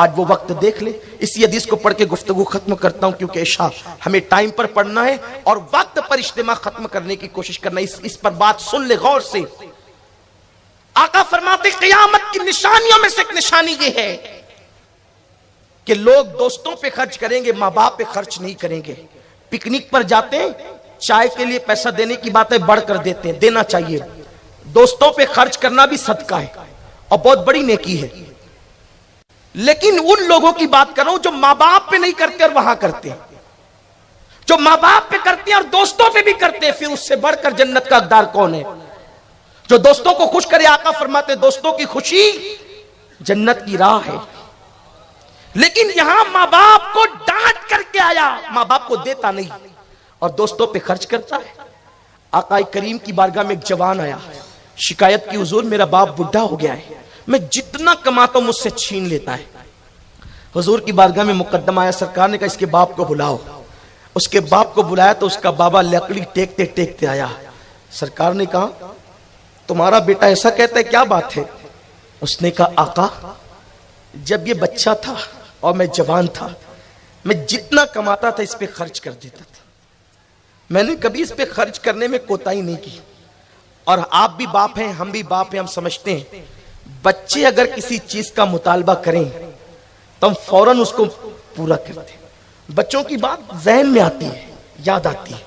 آج وہ وقت دیکھ لے. اسی حدیث کو پڑھ کے گفتگو ختم کرتا ہوں کیونکہ عشاء ہمیں ٹائم پر پڑھنا ہے اور وقت پر اجتماع ختم کرنے کی کوشش کرنا ہے. اس پر بات سن لے غور سے. آقا فرماتے قیامت کی نشانیوں میں سے ایک نشانی یہ ہے کہ لوگ دوستوں پہ خرچ کریں گے, ماں باپ پہ خرچ نہیں کریں گے. پکنک پر جاتے ہیں, چائے کے لیے پیسہ دینے کی باتیں بڑھ کر دیتے ہیں, دینا چاہیے. دوستوں پہ خرچ کرنا بھی صدقہ ہے اور بہت بڑی نیکی ہے. لیکن ان لوگوں کی بات کر رہا ہوں جو ماں باپ پہ نہیں کرتے اور وہاں کرتے ہیں. جو ماں باپ پہ کرتے ہیں اور دوستوں پہ بھی کرتے ہیں, پھر اس سے بڑھ کر جنت کا حقدار کون ہے؟ جو دوستوں کو خوش کرے. آقا فرماتے دوستوں کی خوشی جنت کی راہ ہے. لیکن یہاں ماں باپ کو ڈانٹ کر کے آیا, ماں باپ کو دیتا نہیں اور دوستوں پہ خرچ کرتا ہے. آقا کریم کی بارگاہ میں ایک جوان آیا, شکایت کی حضور میرا باپ بڈھا ہو گیا ہے, میں جتنا کماتا ہوں مجھ سے چھین لیتا ہے. حضور کی بارگاہ میں مقدم آیا, سرکار نے کہا اس کے باپ کو بلاؤ. اس کے باپ کو بلایا تو اس کا بابا لکڑی ٹیکتے ٹیکتے آیا. سرکار نے کہا تمہارا بیٹا ایسا کہتا ہے, کیا بات ہے؟ اس نے کہا آقا جب یہ بچہ تھا اور میں جوان تھا, میں جتنا کماتا تھا اس پہ خرچ کر دیتا تھا. میں نے کبھی اس پہ خرچ کرنے میں کوتاہی نہیں کی. اور آپ بھی باپ ہیں, ہم بھی باپ ہیں, ہم سمجھتے ہیں بچے اگر کسی چیز کا مطالبہ کریں تو ہم فوراً اس کو پورا کرتے ہیں. بچوں کی بات ذہن میں آتی ہے, یاد آتی ہے,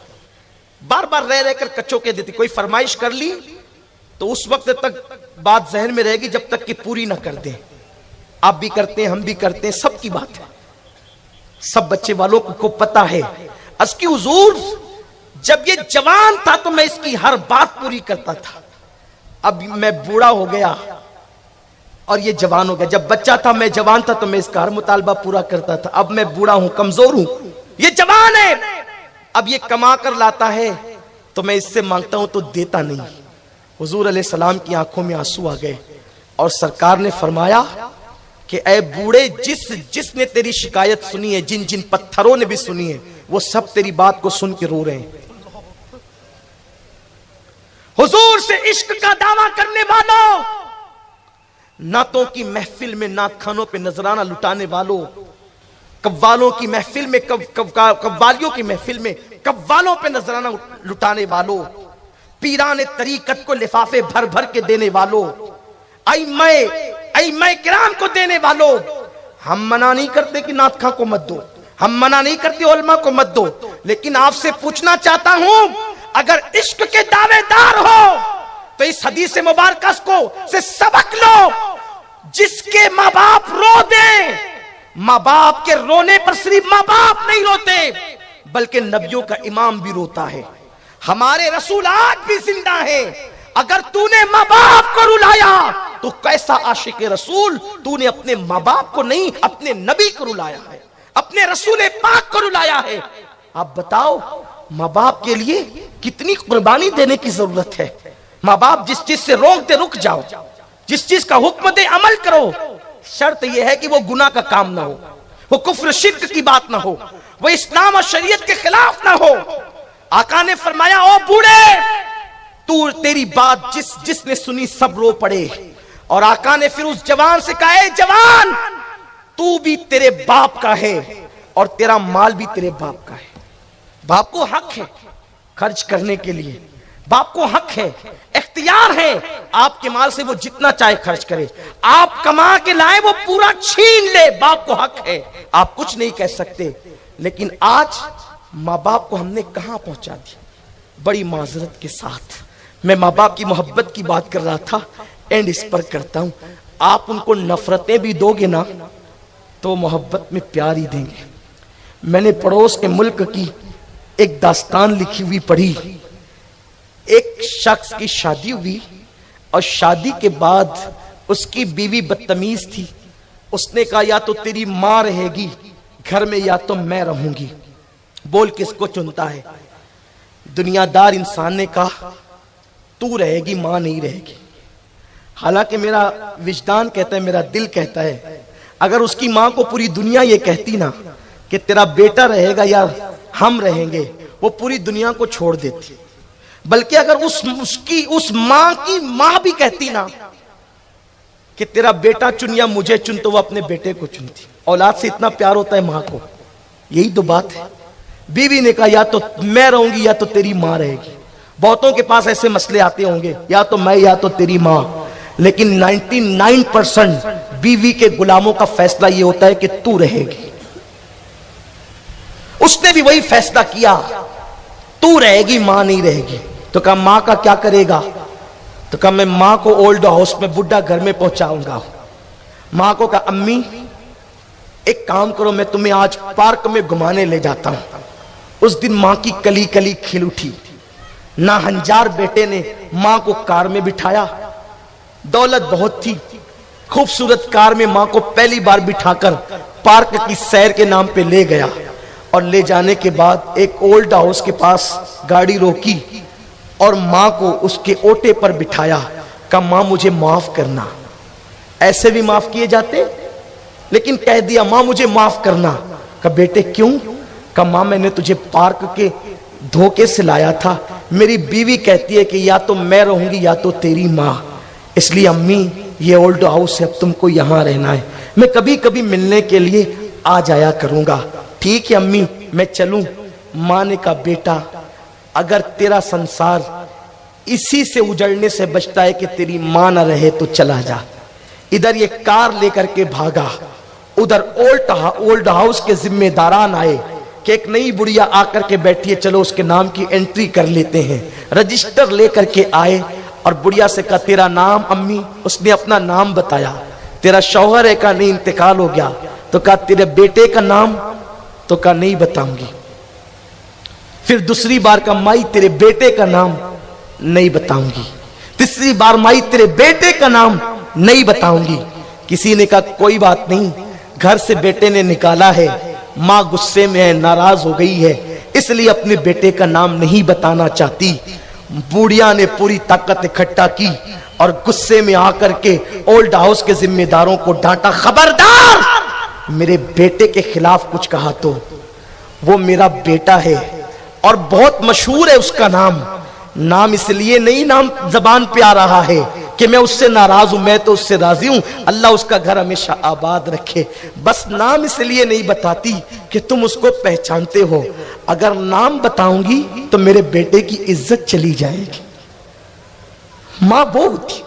بار بار رہ رہ کر کچو کے دیتی. کوئی فرمائش کر لی تو اس وقت تک بات ذہن میں رہے گی جب تک کہ پوری نہ کر دیں. آپ بھی کرتے ہیں, ہم بھی کرتے ہیں, سب کی بات ہے, سب بچے والوں کو پتا ہے. اس کی حضور جب یہ جوان تھا تو میں اس کی ہر بات پوری کرتا تھا. اب میں بوڑھا ہو گیا اور یہ جوان ہو گیا. جب بچہ تھا میں جوان تھا تو میں اس کا ہر مطالبہ پورا کرتا تھا. اب میں بوڑھا ہوں, کمزور ہوں, یہ جوان ہے, اب یہ کما کر لاتا ہے تو میں اس سے مانگتا ہوں تو دیتا نہیں. حضور علیہ السلام کی آنکھوں میں آنسو آ گئے اور سرکار نے فرمایا کہ اے بوڑھے, جس نے تیری شکایت سنی ہے, جن پتھروں نے بھی سنی ہے, وہ سب تیری بات کو سن کے رو رہے ہیں. حضور سے عشق کا دعویٰ کرنے والوں, نعتوں کی محفل میں نعت خانوں پہ نذرانہ لٹانے والوں, قوالوں کی محفل میں قوالیوں کی محفل میں قوالوں پہ نذرانہ لٹانے والوں, پیران طریقت کو لفافے بھر بھر کے دینے والوں, ائمہ کرام کو دینے والوں, ہم منع نہیں کرتے کہ نعت خاں کو مت دو, ہم منع نہیں کرتے علماء کو مت دو, لیکن آپ سے پوچھنا چاہتا ہوں اگر عشق کے دعوے دار ہو تو اس حدیث مبارکہ کو سے سبق لو. جس کے ماں باپ رو دیں, ماں باپ کے رونے پر صرف ماں باپ نہیں روتے بلکہ نبیوں کا امام بھی روتا ہے, ہمارے رسول آج بھی زندہ ہیں. اگر تو نے ماں باپ کو رلایا تو کیسا عاشق رسول, تو نے اپنے ماں باپ کو نہیں اپنے نبی کو رلایا ہے, اپنے رسول پاک کو رلایا ہے. آپ بتاؤ ماں باپ کے لیے کتنی قربانی دینے کی ضرورت ہے. ماں باپ جس چیز سے روکتے رک جاؤ, جس چیز کا حکم دے عمل کرو. شرط یہ ہے کہ وہ گناہ کا کام نہ ہو, وہ کفر شرک کی بات نہ ہو, وہ اسلام اور شریعت کے خلاف نہ ہو. آقا نے فرمایا او بوڑھے, تو تیری بات جس نے سنی سب رو پڑے. اور آقا نے پھر اس جوان سے کہا اے جوان, تو بھی تیرے باپ کا ہے اور تیرا مال بھی تیرے باپ کا ہے. باپ کو حق ہے خرچ کرنے کے لیے, باپ کو حق ہے, اختیار ہے, آپ کے مال سے وہ جتنا چاہے خرچ کرے. آپ کما کے لائے وہ پورا چھین لے, باپ کو حق ہے, آپ کچھ نہیں کہہ سکتے. لیکن آج ماں باپ کو ہم نے کہاں پہنچا دیا. بڑی معذرت کے ساتھ میں ماں باپ کی محبت کی بات کر رہا تھا, اینڈ اس پر کرتا ہوں. آپ ان کو نفرتیں بھی دو گے نا تو محبت میں پیار ہی دیں گے. میں نے پڑوس کے ملک کی ایک داستان لکھی ہوئی پڑھی. ایک شخص کی شادی ہوئی اور شادی کے بعد اس کی بیوی بدتمیز تھی. اس نے کہا یا تو تیری ماں رہے گی گھر میں یا تو میں رہوں گی. بول کس کو چنتا ہے؟ دنیا دار انسان نے کہا تو رہے گی, ماں نہیں رہے گی. حالانکہ میرا وجدان کہتا ہے, میرا دل کہتا ہے اگر اس کی ماں کو پوری دنیا یہ کہتی نا کہ تیرا بیٹا رہے گا یا ہم رہیں گے, وہ پوری دنیا کو چھوڑ دیتی. بلکہ اگر اس ماں کی ماں بھی کہتی نا کہ تیرا بیٹا چن یا مجھے چن، تو وہ اپنے بیٹے کو چنتی. اولاد سے اتنا پیار ہوتا ہے ماں کو. یہی تو بات ہے. بیوی نے کہا یا تو میں رہوں گی یا تو تیری ماں رہے گی. بہتوں کے پاس ایسے مسئلے آتے ہوں گے، یا تو میں یا تو تیری ماں. لیکن 99% بیوی کے غلاموں کا فیصلہ یہ ہوتا ہے کہ تو رہے گی. اس نے بھی وہی فیصلہ کیا، تو رہے گی، ماں نہیں رہے گی. تو کہا ماں کا کیا کرے گا؟ تو کہا میں ماں کو اولڈ ہاؤس میں بڈھا گھر میں پہنچاؤں گا. ماں کو کہا امی ایک کام کرو، میں تمہیں آج پارک میں گھمانے لے جاتا ہوں. اس دن ماں کی کلی کلی کھل اٹھی. ناہنجار بیٹے نے ماں کو کار میں بٹھایا. دولت بہت تھی. خوبصورت کار میں ماں کو پہلی بار بٹھا کر پارک کی سیر کے نام پہ لے گیا. اور لے جانے کے بعد ایک اولڈ ہاؤس کے پاس گاڑی روکی اور ماں کو اس کے اوٹے پر بٹھایا. کہا ماں مجھے معاف کرنا. ایسے بھی معاف کیے جاتے، لیکن کہہ دیا ماں مجھے معاف کرنا. کہا بیٹے کیوں؟ کہا ماں میں نے تجھے پارک کے دھوکے سے لایا تھا. میری بیوی کہتی ہے کہ یا تو میں رہوں گی یا تو تیری ماں. اس لیے امی یہ اولڈ ہاؤس ہے، اب تم کو یہاں رہنا ہے. میں کبھی کبھی ملنے کے لیے آ جایا کروں گا. ٹھیک ہے امی میں چلوں. ماں نے کہا بیٹا اگر تیرا سنسار اسی سے اجڑنے سے بچتا ہے کہ تیری ماں نہ رہے تو چلا جا. ادھر یہ کار لے کر کے بھاگا. ادھر اولڈ ہاؤس کے ذمہ داران آئے کہ ایک نئی بڑھیا آ کر کے بیٹھی ہے، چلو اس کے نام کی انٹری کر لیتے ہیں. رجسٹر لے کر کے آئے اور بڑھیا سے کہا تیرا نام امی؟ اس نے اپنا نام بتایا. تیرا شوہر ہے؟ کہا نہیں انتقال ہو گیا. تو کہا تیرے بیٹے کا نام؟ تو کہا نہیں بتاؤں گی. پھر دوسری بار کہا مائی تیرے بیٹے کا نام؟ نہیں بتاؤں گی. تیسری بار مائی تیرے بیٹے کا نام؟ نہیں بتاؤں گی. کسی نے کہا کوئی بات نہیں، گھر سے بیٹے نے نکالا ہے، ماں غصے میں ہے، ناراض ہو گئی ہے، اس لیے اپنے بیٹے کا نام نہیں بتانا چاہتی. بوڑھیا نے پوری طاقت اکٹھا کی اور غصے میں آ کر کے اولڈ ہاؤس کے ذمہ داروں کو ڈانٹا. خبردار میرے بیٹے کے خلاف کچھ کہا تو وہ میرا بیٹا ہے اور بہت مشہور ہے اس کا نام. نام اس لیے نہیں نام زبان پہ آ رہا ہے کہ میں اس سے ناراض ہوں، میں تو اس سے راضی ہوں، اللہ اس کا گھر ہمیشہ آباد رکھے. بس نام اس لیے نہیں بتاتی کہ تم اس کو پہچانتے ہو. اگر نام بتاؤں گی تو میرے بیٹے کی عزت چلی جائے گی. ماں وہ ہوتی،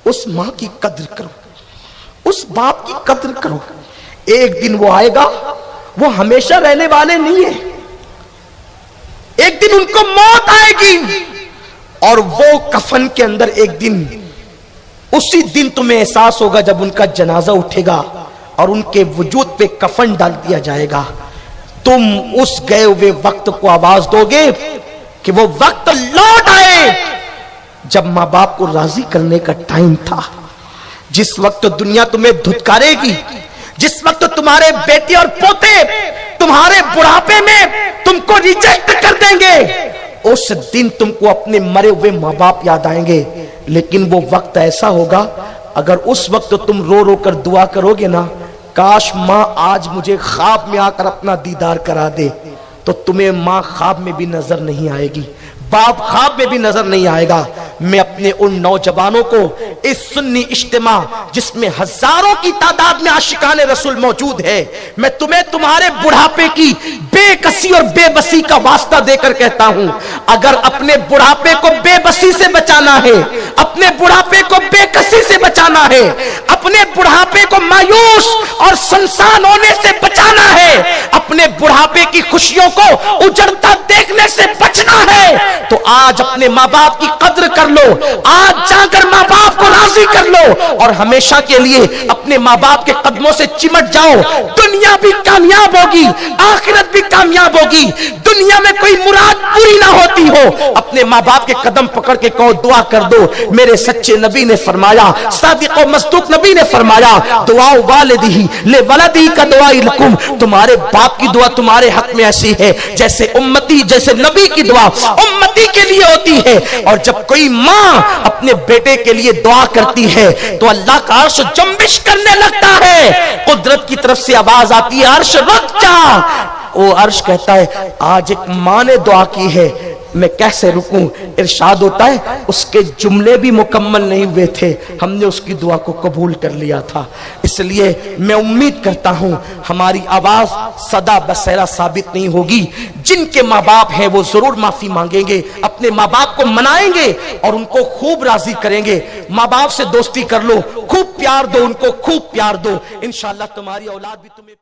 اس ماں کی قدر کرو، اس باپ کی قدر کرو. ایک دن وہ آئے گا، وہ ہمیشہ رہنے والے نہیں ہیں. ایک دن ان کو موت آئے گی اور وہ کفن کے اندر ایک دن، اسی دن تمہیں احساس ہوگا جب ان کا جنازہ اٹھے گا اور ان کے وجود پہ کفن ڈال دیا جائے گا. تم اس گئے ہوئے وقت کو آواز دو گے کہ وہ وقت لوٹ آئے جب ماں باپ کو راضی کرنے کا ٹائم تھا. جس وقت دنیا تمہیں دھتکارے گی، جس وقت تمہارے بیٹے اور پوتے تمہارے بڑھاپے میں تم کو ریجیکٹ کر دیں گے، اس دن تم کو اپنے مرے ہوئے ماں باپ یاد آئیں گے. لیکن وہ وقت ایسا ہوگا اگر اس وقت تم رو رو کر دعا کرو گے نا، کاش ماں آج مجھے خواب میں آ کر اپنا دیدار کرا دے، تو تمہیں ماں خواب میں بھی نظر نہیں آئے گی، باپ خواب میں بھی نظر نہیں آئے گا. میں اپنے ان نوجوانوں کو اس سنی اجتماع جس میں ہزاروں کی تعداد میں عاشقان رسول موجود ہے، میں تمہیں تمہارے بڑھاپے کی بے کسی اور بے بسی کا واسطہ دے کر کہتا ہوں، اگر اپنے بڑھاپے کو بے بسی سے بچانا ہے، اپنے بڑھاپے کو بے کسی سے بچانا ہے، اپنے بڑھاپے کو مایوس اور سنسان ہونے سے بچانا ہے، اپنے بڑھاپے کی خوشیوں کو اجڑتا دیکھنے سے بچنا ہے، تو آج اپنے ماں باپ کی قدر کر لو. آج جا کر ماں باپ کو راضی کر لو اور ہمیشہ کے لیے اپنے ماں باپ کے قدموں سے چمٹ جاؤ. دنیا بھی کامیاب ہوگی، آخرت بھی کامیاب ہوگی. دنیا میں کوئی مراد پوری نہ ہوتی ہو، اپنے ماں باپ کے قدم پکڑ کے کہو دعا کر دو. میرے سچے نبی نے فرمایا، صادق و مصدوق نبی نے فرمایا، دعا والدی لولدی کا دعا لکم، تمہارے باپ کی دعا تمہارے حق میں ایسی ہے جیسے امتی، جیسے نبی کی دعا امتی کے لیے ہوتی ہے. اور جب کوئی ماں اپنے بیٹے کے لیے دعا کرتی ہے تو اللہ کا عرش جنبش کرنے لگتا ہے. قدرت کی طرف سے آواز آتی ہے عرش رک جا. وہ عرش کہتا ہے آج ایک ماں نے دعا کی ہے، میں کیسے رکوں؟ ارشاد ہوتا ہے اس کے جملے بھی مکمل نہیں ہوئے تھے، ہم نے اس کی دعا کو قبول کر لیا تھا۔ اس لیے میں امید کرتا ہوں ہماری آواز صدا بصیرہ ثابت نہیں ہوگی۔ جن کے ماں باپ ہیں وہ ضرور معافی مانگیں گے، اپنے ماں باپ کو منائیں گے اور ان کو خوب راضی کریں گے۔ ماں باپ سے دوستی کر لو، خوب پیار دو، ان کو خوب پیار دو، انشاءاللہ تمہاری اولاد بھی تمہیں